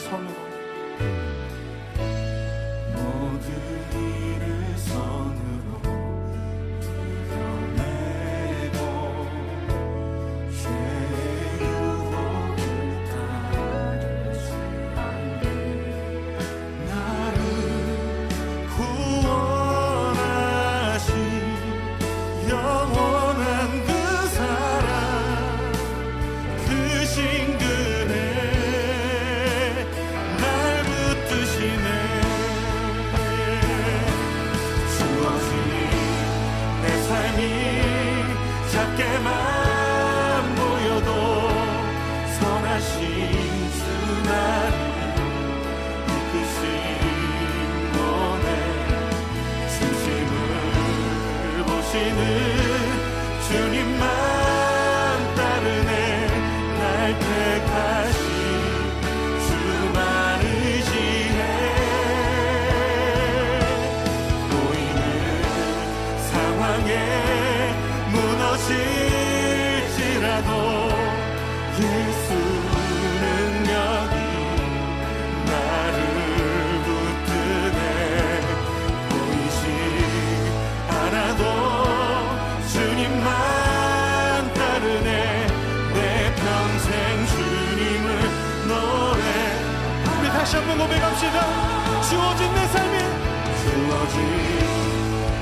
손으로 모든 일을 손으로 이겨내고 죄의 유혹을 따르지 않게 나를 구원하신 영원한 그 사랑 그 신근에 날 붙드시네. 주어진 내 삶이 작게만 보여도 선하신 주 나를 이끄신 원에 중심을 보시는 주님만 따르네. 날 택하신 주만 의지해. 보이는 상황에 무너질지라도 예수 능력이 나를 붙드네. 보이지 않아도 주님만 따르네. 내 평생 주님을 노래. 우리 다시 한번 고백합시다. 주어진 내 삶이 주어진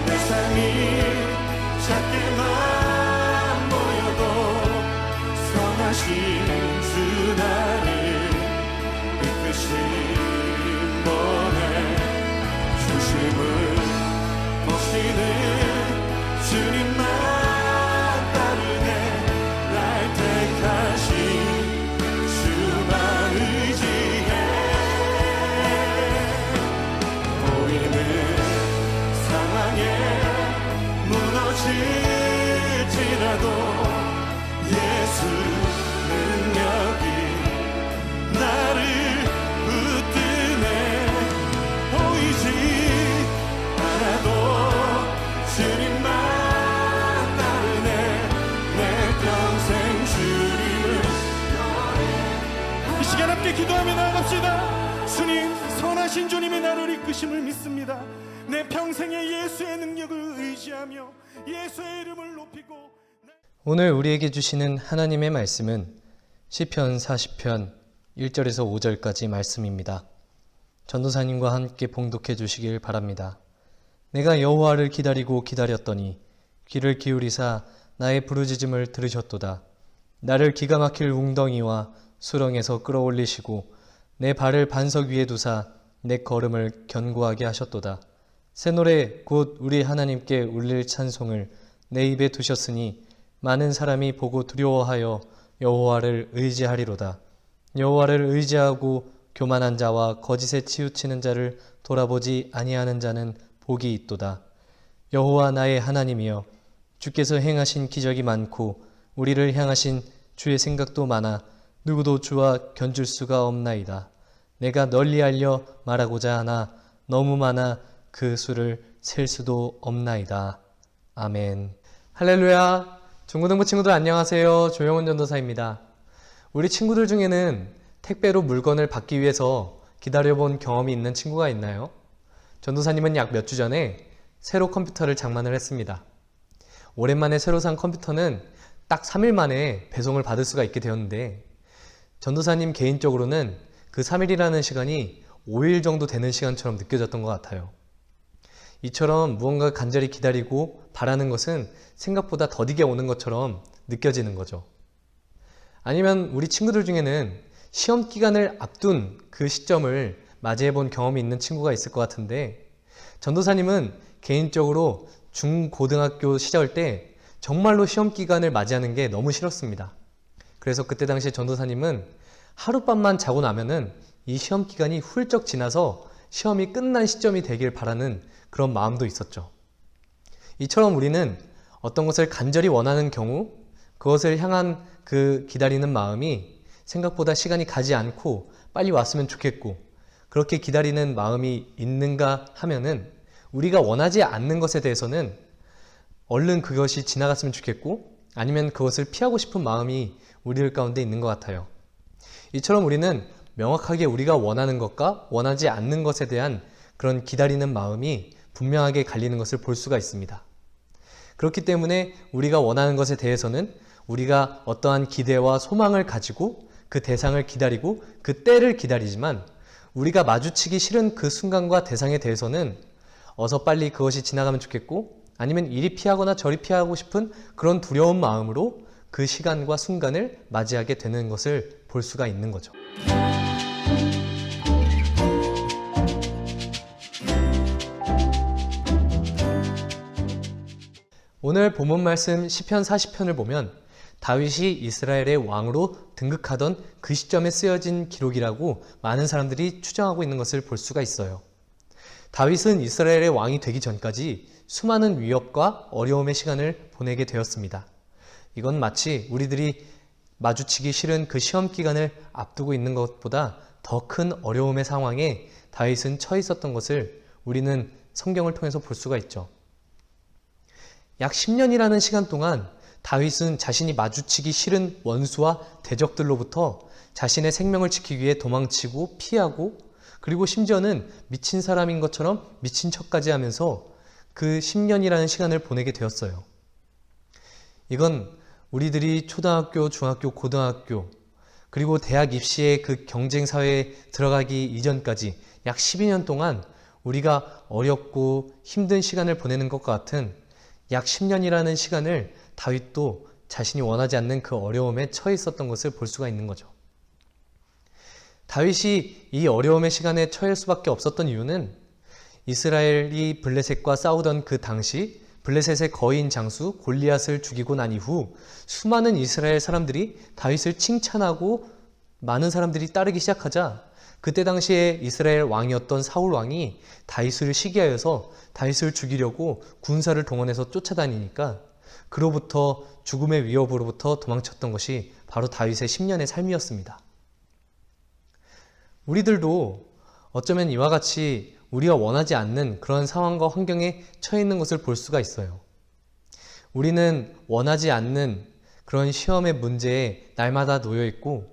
내 삶이 작게만 보여도 선하신 주 나를 이끄신 번에 중심을 보시는 주님만 따르네. 날 택하신 주만 의지해. 보이는 상황에 무너질지라도 예수 능력이 나를 붙드네. 보이지 않아도 주님만 따르네. 내 평생 주님을 이 시간 함께 기도하며 나아갑시다. 주님, 선하신 주님의 나를 이끄심을 믿습니다. 내 평생에 예수의 능력을 의지하며 예수의 이름을 높이고. 오늘 우리에게 주시는 하나님의 말씀은 시편 40편 1절에서 5절까지 말씀입니다. 전도사님과 함께 봉독해 주시길 바랍니다. 내가 여호와를 기다리고 기다렸더니 귀를 기울이사 나의 부르짖음을 들으셨도다. 나를 기가 막힐 웅덩이와 수렁에서 끌어올리시고 내 발을 반석 위에 두사 내 걸음을 견고하게 하셨도다. 새 노래 곧 우리 하나님께 울릴 찬송을 내 입에 두셨으니 많은 사람이 보고 두려워하여 여호와를 의지하리로다. 여호와를 의지하고 교만한 자와 거짓에 치우치는 자를 돌아보지 아니하는 자는 복이 있도다. 여호와 나의 하나님이여, 주께서 행하신 기적이 많고 우리를 향하신 주의 생각도 많아 누구도 주와 견줄 수가 없나이다. 내가 널리 알려 말하고자 하나 너무 많아 그 수를 셀 수도 없나이다. 아멘. 할렐루야. 중고등부 친구들 안녕하세요. 조영훈 전도사입니다. 우리 친구들 중에는 택배로 물건을 받기 위해서 기다려본 경험이 있는 친구가 있나요? 전도사님은 약 몇 주 전에 새로 컴퓨터를 장만을 했습니다. 오랜만에 새로 산 컴퓨터는 딱 3일 만에 배송을 받을 수가 있게 되었는데, 전도사님 개인적으로는 그 3일이라는 시간이 5일 정도 되는 시간처럼 느껴졌던 것 같아요. 이처럼 무언가 간절히 기다리고 바라는 것은 생각보다 더디게 오는 것처럼 느껴지는 거죠. 아니면 우리 친구들 중에는 시험 기간을 앞둔 그 시점을 맞이해 본 경험이 있는 친구가 있을 것 같은데, 전도사님은 개인적으로 중고등학교 시절 때 정말로 시험 기간을 맞이하는 게 너무 싫었습니다. 그래서 그때 당시에 전도사님은 하룻밤만 자고 나면은 이 시험 기간이 훌쩍 지나서 시험이 끝난 시점이 되길 바라는 그런 마음도 있었죠. 이처럼 우리는 어떤 것을 간절히 원하는 경우 그것을 향한 그 기다리는 마음이 생각보다 시간이 가지 않고 빨리 왔으면 좋겠고, 그렇게 기다리는 마음이 있는가 하면은 우리가 원하지 않는 것에 대해서는 얼른 그것이 지나갔으면 좋겠고, 아니면 그것을 피하고 싶은 마음이 우리들 가운데 있는 것 같아요. 이처럼 우리는 명확하게 우리가 원하는 것과 원하지 않는 것에 대한 그런 기다리는 마음이 분명하게 갈리는 것을 볼 수가 있습니다. 그렇기 때문에 우리가 원하는 것에 대해서는 우리가 어떠한 기대와 소망을 가지고 그 대상을 기다리고 그 때를 기다리지만, 우리가 마주치기 싫은 그 순간과 대상에 대해서는 어서 빨리 그것이 지나가면 좋겠고, 아니면 이리 피하거나 저리 피하고 싶은 그런 두려운 마음으로 그 시간과 순간을 맞이하게 되는 것을 볼 수가 있는 거죠. 오늘 본문 말씀 시편 40편을 보면 다윗이 이스라엘의 왕으로 등극하던 그 시점에 쓰여진 기록이라고 많은 사람들이 추정하고 있는 것을 볼 수가 있어요. 다윗은 이스라엘의 왕이 되기 전까지 수많은 위협과 어려움의 시간을 보내게 되었습니다. 이건 마치 우리들이 마주치기 싫은 그 시험 기간을 앞두고 있는 것보다 더 큰 어려움의 상황에 다윗은 처해 있었던 것을 우리는 성경을 통해서 볼 수가 있죠. 약 10년이라는 시간 동안 다윗은 자신이 마주치기 싫은 원수와 대적들로부터 자신의 생명을 지키기 위해 도망치고 피하고, 그리고 심지어는 미친 사람인 것처럼 미친 척까지 하면서 그 10년이라는 시간을 보내게 되었어요. 이건 우리들이 초등학교, 중학교, 고등학교, 그리고 대학 입시의 그 경쟁 사회에 들어가기 이전까지 약 12년 동안 우리가 어렵고 힘든 시간을 보내는 것과 같은 약 10년이라는 시간을 다윗도 자신이 원하지 않는 그 어려움에 처해 있었던 것을 볼 수가 있는 거죠. 다윗이 이 어려움의 시간에 처할 수밖에 없었던 이유는 이스라엘이 블레셋과 싸우던 그 당시 블레셋의 거인 장수 골리앗을 죽이고 난 이후 수많은 이스라엘 사람들이 다윗을 칭찬하고 많은 사람들이 따르기 시작하자, 그때 당시에 이스라엘 왕이었던 사울 왕이 다윗을 시기하여서 다윗을 죽이려고 군사를 동원해서 쫓아다니니까 그로부터 죽음의 위협으로부터 도망쳤던 것이 바로 다윗의 10년의 삶이었습니다. 우리들도 어쩌면 이와 같이 우리가 원하지 않는 그런 상황과 환경에 처해 있는 것을 볼 수가 있어요. 우리는 원하지 않는 그런 시험의 문제에 날마다 놓여 있고,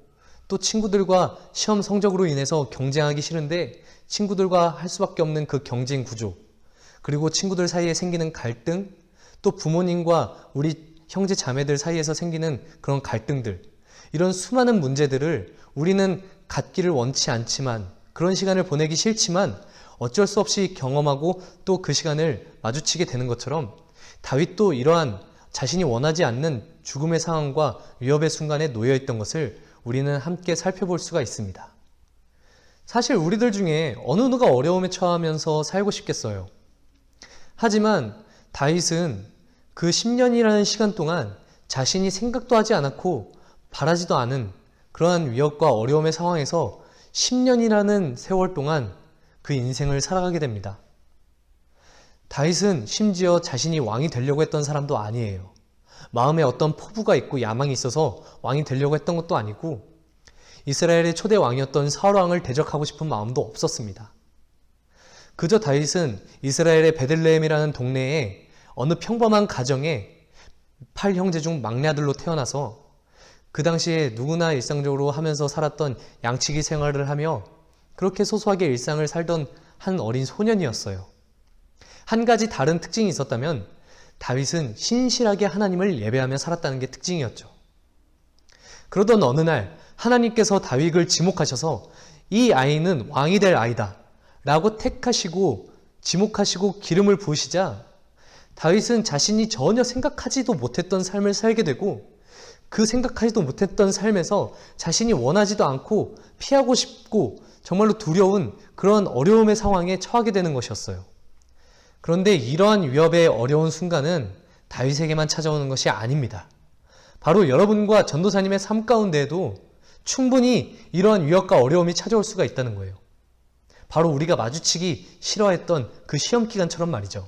또 친구들과 시험 성적으로 인해서 경쟁하기 싫은데 친구들과 할 수밖에 없는 그 경쟁 구조, 그리고 친구들 사이에 생기는 갈등, 또 부모님과 우리 형제 자매들 사이에서 생기는 그런 갈등들, 이런 수많은 문제들을 우리는 갖기를 원치 않지만, 그런 시간을 보내기 싫지만 어쩔 수 없이 경험하고 또 그 시간을 마주치게 되는 것처럼, 다윗도 이러한 자신이 원하지 않는 죽음의 상황과 위협의 순간에 놓여 있던 것을 우리는 함께 살펴볼 수가 있습니다. 사실 우리들 중에 어느 누가 어려움에 처하면서 살고 싶겠어요. 하지만 다윗은 그 10년이라는 시간 동안 자신이 생각도 하지 않았고 바라지도 않은 그러한 위협과 어려움의 상황에서 10년이라는 세월 동안 그 인생을 살아가게 됩니다. 다윗은 심지어 자신이 왕이 되려고 했던 사람도 아니에요. 마음에 어떤 포부가 있고 야망이 있어서 왕이 되려고 했던 것도 아니고, 이스라엘의 초대 왕이었던 사울 왕을 대적하고 싶은 마음도 없었습니다. 그저 다윗은 이스라엘의 베들레헴이라는 동네에 어느 평범한 가정에 8형제 중 막내 아들로 태어나서 그 당시에 누구나 일상적으로 하면서 살았던 양치기 생활을 하며 그렇게 소소하게 일상을 살던 한 어린 소년이었어요. 한 가지 다른 특징이 있었다면 다윗은 신실하게 하나님을 예배하며 살았다는 게 특징이었죠. 그러던 어느 날 하나님께서 다윗을 지목하셔서 이 아이는 왕이 될 아이다 라고 택하시고 지목하시고 기름을 부으시자, 다윗은 자신이 전혀 생각하지도 못했던 삶을 살게 되고, 그 생각하지도 못했던 삶에서 자신이 원하지도 않고 피하고 싶고 정말로 두려운 그런 어려움의 상황에 처하게 되는 것이었어요. 그런데 이러한 위협의 어려운 순간은 다윗에게만 찾아오는 것이 아닙니다. 바로 여러분과 전도사님의 삶 가운데에도 충분히 이러한 위협과 어려움이 찾아올 수가 있다는 거예요. 바로 우리가 마주치기 싫어했던 그 시험 기간처럼 말이죠.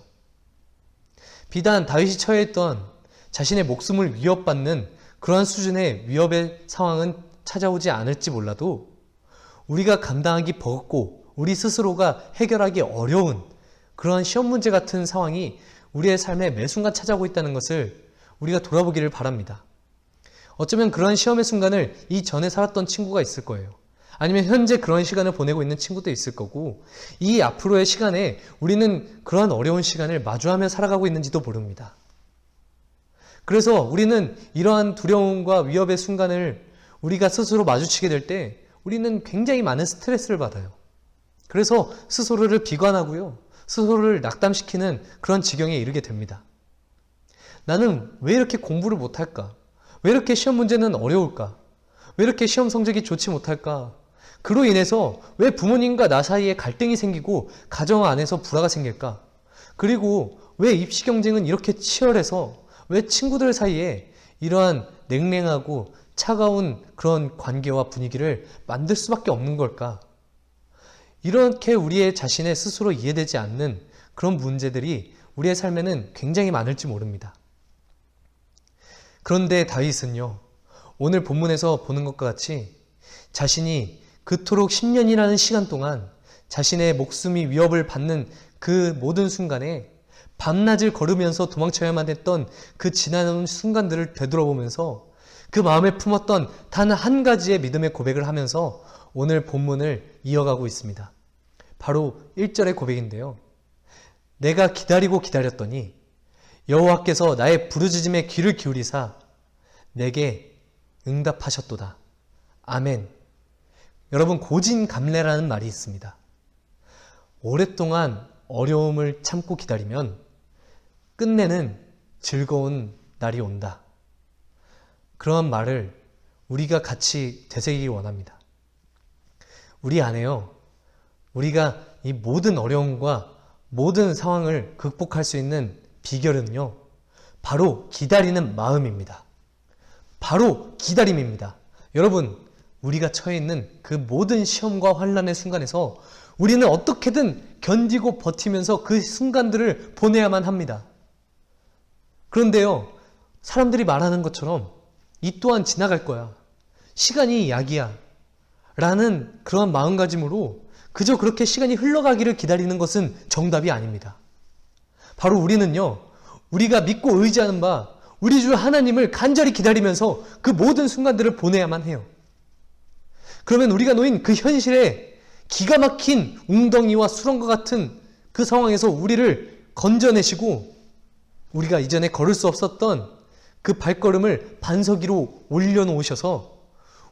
비단 다윗이 처해 있던 자신의 목숨을 위협받는 그러한 수준의 위협의 상황은 찾아오지 않을지 몰라도, 우리가 감당하기 버겁고 우리 스스로가 해결하기 어려운 그러한 시험 문제 같은 상황이 우리의 삶에 매 순간 찾아오고 있다는 것을 우리가 돌아보기를 바랍니다. 어쩌면 그러한 시험의 순간을 이전에 살았던 친구가 있을 거예요. 아니면 현재 그런 시간을 보내고 있는 친구도 있을 거고, 이 앞으로의 시간에 우리는 그러한 어려운 시간을 마주하며 살아가고 있는지도 모릅니다. 그래서 우리는 이러한 두려움과 위협의 순간을 우리가 스스로 마주치게 될 때 우리는 굉장히 많은 스트레스를 받아요. 그래서 스스로를 비관하고요, 스스로를 낙담시키는 그런 지경에 이르게 됩니다. 나는 왜 이렇게 공부를 못할까? 왜 이렇게 시험 문제는 어려울까? 왜 이렇게 시험 성적이 좋지 못할까? 그로 인해서 왜 부모님과 나 사이에 갈등이 생기고 가정 안에서 불화가 생길까? 그리고 왜 입시 경쟁은 이렇게 치열해서 왜 친구들 사이에 이러한 냉랭하고 차가운 그런 관계와 분위기를 만들 수밖에 없는 걸까? 이렇게 우리의 자신의 스스로 이해되지 않는 그런 문제들이 우리의 삶에는 굉장히 많을지 모릅니다. 그런데 다윗은요, 오늘 본문에서 보는 것과 같이 자신이 그토록 10년이라는 시간 동안 자신의 목숨이 위협을 받는 그 모든 순간에 밤낮을 걸으면서 도망쳐야만 했던 그 지나온 순간들을 되돌아보면서 그 마음에 품었던 단 한 가지의 믿음의 고백을 하면서 오늘 본문을 이어가고 있습니다. 바로 1절의 고백인데요. 내가 기다리고 기다렸더니 여호와께서 나의 부르짖음에 귀를 기울이사 내게 응답하셨도다. 아멘. 여러분, 고진감래라는 말이 있습니다. 오랫동안 어려움을 참고 기다리면 끝내는 즐거운 날이 온다. 그런 말을 우리가 같이 되새기기 원합니다. 우리 안에요, 우리가 이 모든 어려움과 모든 상황을 극복할 수 있는 비결은요, 바로 기다리는 마음입니다. 바로 기다림입니다. 여러분, 우리가 처해 있는 그 모든 시험과 환난의 순간에서 우리는 어떻게든 견디고 버티면서 그 순간들을 보내야만 합니다. 그런데요, 사람들이 말하는 것처럼 이 또한 지나갈 거야, 시간이 약이야 라는 그런 마음가짐으로 그저 그렇게 시간이 흘러가기를 기다리는 것은 정답이 아닙니다. 바로 우리는요, 우리가 믿고 의지하는 바 우리 주 하나님을 간절히 기다리면서 그 모든 순간들을 보내야만 해요. 그러면 우리가 놓인 그 현실에 기가 막힌 웅덩이와 수렁과 같은 그 상황에서 우리를 건져내시고 우리가 이전에 걸을 수 없었던 그 발걸음을 반석 위로 올려놓으셔서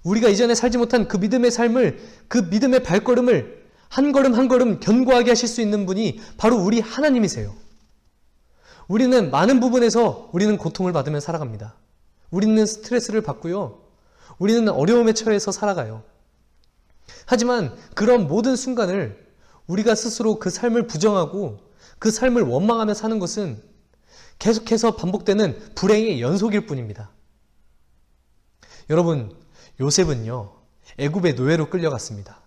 우리가 이전에 살지 못한 그 믿음의 삶을, 그 믿음의 발걸음을 한 걸음 한 걸음 견고하게 하실 수 있는 분이 바로 우리 하나님이세요. 우리는 많은 부분에서 우리는 고통을 받으며 살아갑니다. 우리는 스트레스를 받고요, 우리는 어려움에 처해서 살아가요. 하지만 그런 모든 순간을 우리가 스스로 그 삶을 부정하고 그 삶을 원망하며 사는 것은 계속해서 반복되는 불행의 연속일 뿐입니다. 여러분, 요셉은요, 애굽의 노예로 끌려갔습니다.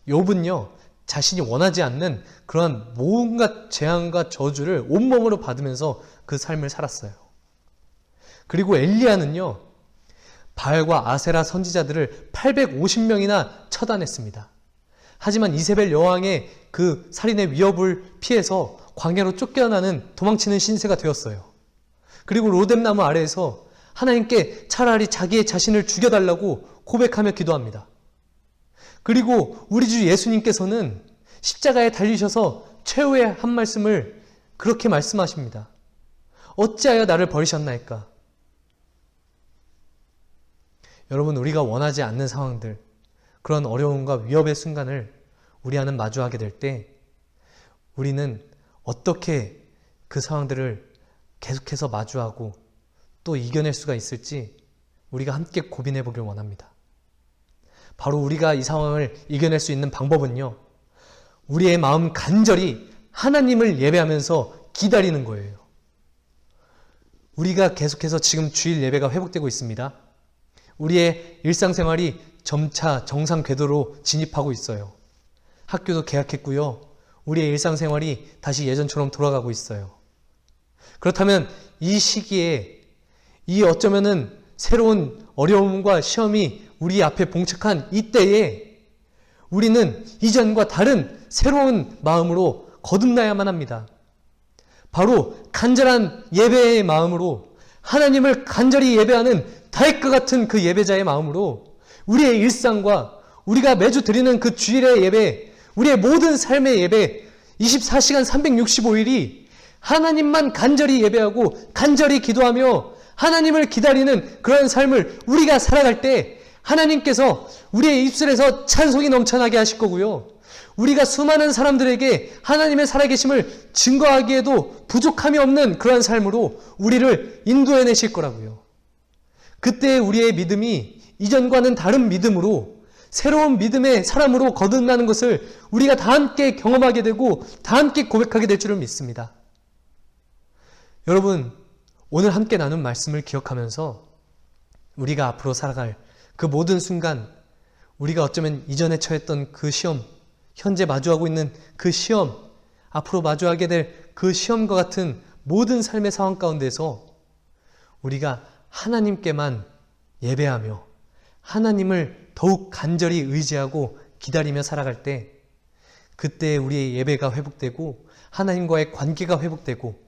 욥은요, 자신이 원하지 않는 그런 온갖 재앙과 저주를 온몸으로 받으면서 그 삶을 살았어요. 그리고 엘리야는요, 바알과 아세라 선지자들을 850명이나 처단했습니다. 하지만 이세벨 여왕의 그 살인의 위협을 피해서 광야로 쫓겨나는 도망치는 신세가 되었어요. 그리고 로뎀나무 아래에서 하나님께 차라리 자기의 자신을 죽여달라고 고백하며 기도합니다. 그리고 우리 주 예수님께서는 십자가에 달리셔서 최후의 한 말씀을 그렇게 말씀하십니다. 어찌하여 나를 버리셨나이까? 여러분, 우리가 원하지 않는 상황들, 그런 어려움과 위협의 순간을 우리 안은 마주하게 될 때 우리는 어떻게 그 상황들을 계속해서 마주하고 또 이겨낼 수가 있을지 우리가 함께 고민해 보길 원합니다. 바로 우리가 이 상황을 이겨낼 수 있는 방법은요, 우리의 마음 간절히 하나님을 예배하면서 기다리는 거예요. 우리가 계속해서 지금 주일 예배가 회복되고 있습니다. 우리의 일상생활이 점차 정상 궤도로 진입하고 있어요. 학교도 개학했고요, 우리의 일상생활이 다시 예전처럼 돌아가고 있어요. 그렇다면 이 시기에, 이 어쩌면은 새로운 어려움과 시험이 우리 앞에 봉착한 이때에 우리는 이전과 다른 새로운 마음으로 거듭나야만 합니다. 바로 간절한 예배의 마음으로, 하나님을 간절히 예배하는 다윗과 같은 그 예배자의 마음으로 우리의 일상과 우리가 매주 드리는 그 주일의 예배, 우리의 모든 삶의 예배, 24시간 365일이 하나님만 간절히 예배하고 간절히 기도하며 하나님을 기다리는 그런 삶을 우리가 살아갈 때 하나님께서 우리의 입술에서 찬송이 넘쳐나게 하실 거고요. 우리가 수많은 사람들에게 하나님의 살아계심을 증거하기에도 부족함이 없는 그런 삶으로 우리를 인도해내실 거라고요. 그때 우리의 믿음이 이전과는 다른 믿음으로 새로운 믿음의 사람으로 거듭나는 것을 우리가 다 함께 경험하게 되고 다 함께 고백하게 될 줄을 믿습니다. 여러분, 오늘 함께 나눈 말씀을 기억하면서 우리가 앞으로 살아갈 그 모든 순간, 우리가 어쩌면 이전에 처했던 그 시험, 현재 마주하고 있는 그 시험, 앞으로 마주하게 될 그 시험과 같은 모든 삶의 상황 가운데서 우리가 하나님께만 예배하며 하나님을 더욱 간절히 의지하고 기다리며 살아갈 때 그때 우리의 예배가 회복되고 하나님과의 관계가 회복되고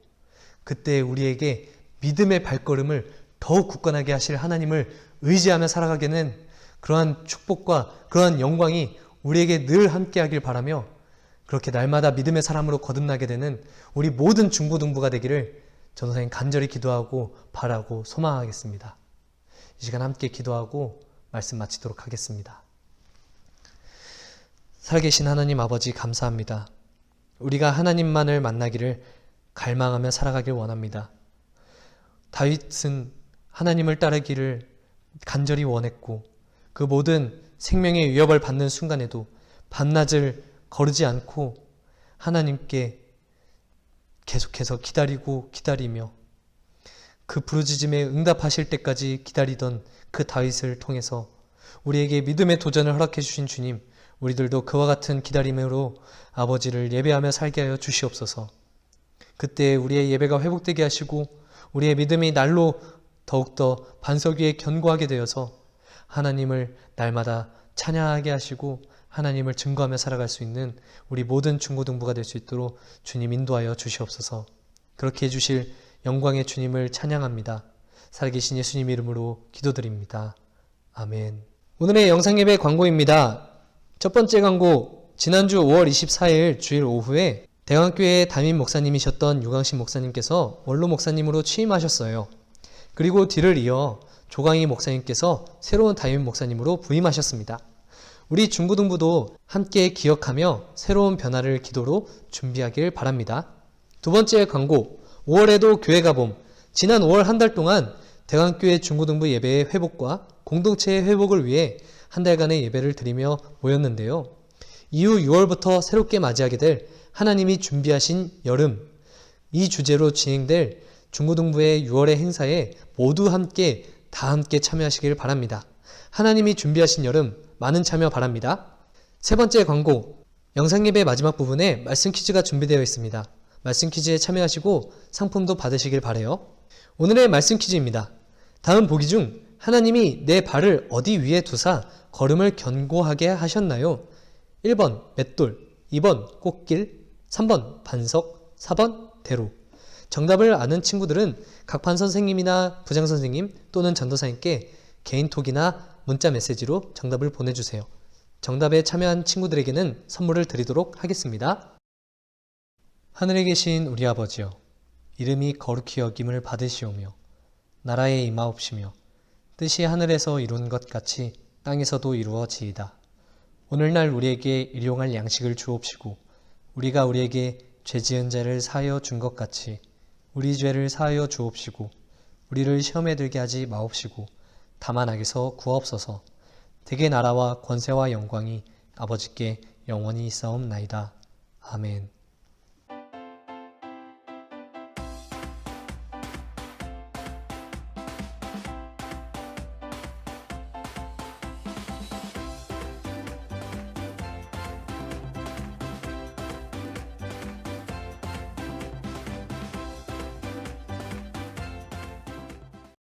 그때 우리에게 믿음의 발걸음을 더욱 굳건하게 하실 하나님을 의지하며 살아가게는 그러한 축복과 그러한 영광이 우리에게 늘 함께하길 바라며 그렇게 날마다 믿음의 사람으로 거듭나게 되는 우리 모든 중고등부가 되기를 전도사님 간절히 기도하고 바라고 소망하겠습니다. 이 시간 함께 기도하고 말씀 마치도록 하겠습니다. 살아계신 하나님 아버지 감사합니다. 우리가 하나님만을 만나기를 갈망하며 살아가길 원합니다. 다윗은 하나님을 따르기를 간절히 원했고 그 모든 생명의 위협을 받는 순간에도 밤낮을 거르지 않고 하나님께 계속해서 기다리며 그 부르짖음에 응답하실 때까지 기다리던 그 다윗을 통해서 우리에게 믿음의 도전을 허락해 주신 주님, 우리들도 그와 같은 기다림으로 아버지를 예배하며 살게 하여 주시옵소서. 그때 우리의 예배가 회복되게 하시고 우리의 믿음이 날로 더욱더 반석 위에 견고하게 되어서 하나님을 날마다 찬양하게 하시고 하나님을 증거하며 살아갈 수 있는 우리 모든 중고등부가 될 수 있도록 주님 인도하여 주시옵소서. 그렇게 해주실 영광의 주님을 찬양합니다. 살아계신 예수님 이름으로 기도드립니다. 아멘. 오늘의 영상예배 광고입니다. 첫 번째 광고, 지난주 5월 24일 주일 오후에 대광교회 담임 목사님이셨던 유광신 목사님께서 원로 목사님으로 취임하셨어요. 그리고 뒤를 이어 조광희 목사님께서 새로운 담임 목사님으로 부임하셨습니다. 우리 중고등부도 함께 기억하며 새로운 변화를 기도로 준비하길 바랍니다. 두 번째 광고, 5월에도 교회가 봄. 지난 5월 한 달 동안 대광교회 중고등부 예배의 회복과 공동체의 회복을 위해 한 달간의 예배를 드리며 모였는데요. 이후 6월부터 새롭게 맞이하게 될 하나님이 준비하신 여름, 이 주제로 진행될 중고등부의 6월의 행사에 모두 다 함께 참여하시길 바랍니다. 하나님이 준비하신 여름, 많은 참여 바랍니다. 세 번째 광고, 영상예배 마지막 부분에 말씀 퀴즈가 준비되어 있습니다. 말씀 퀴즈에 참여하시고 상품도 받으시길 바라요. 오늘의 말씀 퀴즈입니다. 다음 보기 중 하나님이 내 발을 어디 위에 두사 걸음을 견고하게 하셨나요? 1번 맷돌, 2번 꽃길, 3번 반석, 4번 대로. 정답을 아는 친구들은 각 반 선생님이나 부장 선생님 또는 전도사님께 개인톡이나 문자 메시지로 정답을 보내주세요. 정답에 참여한 친구들에게는 선물을 드리도록 하겠습니다. 하늘에 계신 우리 아버지여, 이름이 거룩히 여김을 받으시오며 나라에 임하옵시며 뜻이 하늘에서 이룬 것 같이 땅에서도 이루어지이다. 오늘날 우리에게 일용할 양식을 주옵시고 우리가 우리에게 죄 지은 자를 사하여 준 것 같이 우리 죄를 사하여 주옵시고 우리를 시험에 들게 하지 마옵시고 다만 악에서 구하옵소서. 대개 나라와 권세와 영광이 아버지께 영원히 있사옵나이다. 아멘.